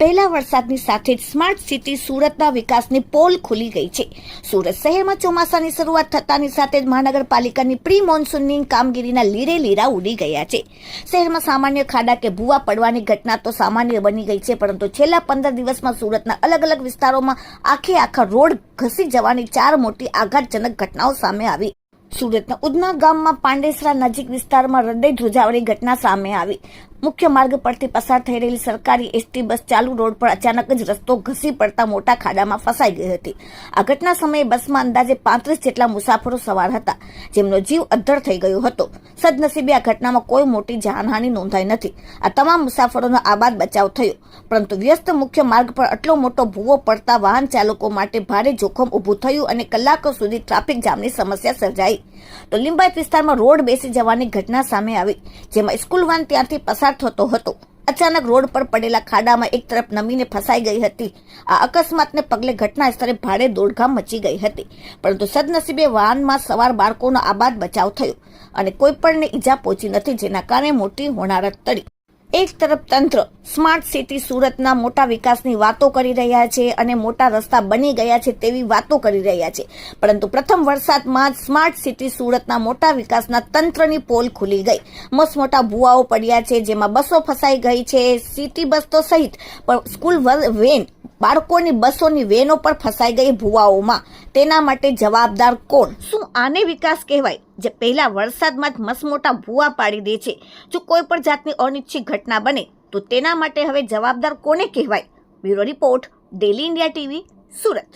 પહેલા વરસાદની સાથે જ સ્માર્ટ સિટી સુરતના વિકાસની પોલ ખુલી ગઈ છે। સુરત શહેરમાં ચોમાસાની શરૂઆત થતાની સાથે જ મહાનગરપાલિકાની પ્રી મોન્સૂનની કામગીરીના લીરે લીરા ઉડી ગયા છે। શહેરમાં સામાન્ય ખાડા કે ભૂવા પડવાની ઘટના તો સામાન્ય બની ગઈ છે, પરંતુ છેલ્લા 15 દિવસમાં સુરતના અલગ અલગ વિસ્તારોમાં આખા રોડ ઘસી જવાની 4 મોટી આઘાતજનક ઘટનાઓ સામે આવી। સુરતના ઉધના ગામમાં પાંડેસરા નજીક વિસ્તારમાં હૃદય ધ્રુજાવણી ઘટના સામે આવી। મુખ્ય માર્ગ પરથી પસાર થઈ રહેલી સરકારી એસટી બસ ચાલુ રોડ પર અચાનક જ રસ્તો ઘસી પડતા મોટા ખાડામાં ફસાઈ ગઈ હતી। આ ઘટના સમયે બસમાં અંદાજે 35 જેટલા મુસાફરો સવાર હતા, જેમનો જીવ અદ્ધર થઈ ગયો હતો। સદનસીબે આ ઘટનામાં કોઈ મોટી જાનહાનિ નોંધાઈ નથી। આ તમામ મુસાફરોનો આબાદ બચાવ થયો, પરંતુ વ્યસ્ત મુખ્ય માર્ગ પર આટલો મોટો ભૂવો પડતા વાહન ચાલકો માટે ભારે જોખમ ઊભું થયું અને કલાકો સુધી ટ્રાફિક જામની સમસ્યા સર્જાઈ। તો લિંબાયત વિસ્તારમાં રોડ બેસી જવાની ઘટના સામે આવી, જેમાં સ્કૂલ વાન ત્યાંથી પસાર થતો હતો। અચાનક રોડ પર પડેલા ખાડામાં એક તરફ નમીને ફસાઈ ગઈ હતી। આ અકસ્માતને પગલે ઘટના સ્થળે ભારે દોડધામ મચી ગઈ હતી, પરંતુ સદનસીબે વાહનમાં સવાર બાળકોનો આબાદ બચાવ થયો અને કોઈ પણને ઈજા પહોંચી નથી, જેના કારણે મોટી હોનારત ટળી। એક તરફ તંત્ર સ્માર્ટ સિટી સુરતના મોટા વિકાસની વાતો કરી રહ્યા છે અને મોટા રસ્તા બની ગયા છે તેવી વાતો કરી રહ્યા છે, પરંતુ પ્રથમ વરસાદમાં જ સ્માર્ટ સિટી સુરતના મોટા વિકાસના તંત્રની પોલ ખુલી ગઈ। મસમોટા ભૂવાઓ પડ્યા છે, જેમાં બસો ફસાઈ ગઈ છે। સિટી બસ તો સહિત પણ સ્કૂલ વેન, બાળકોની બસોની વેનો પર ફસાઈ ગઈ ભૂવાઓમાં। તેના માટે જવાબદાર કોણ? શું આને વિકાસ કહેવાય, જે પહેલા વરસાદમાં જ મસમોટા ભૂવા પાડી દે છે? જો કોઈ પણ જાતની અનિચ્છિત ઘટના બને તો તેના માટે હવે જવાબદાર કોને કહેવાય? Bureau report, daily India TV, Surat.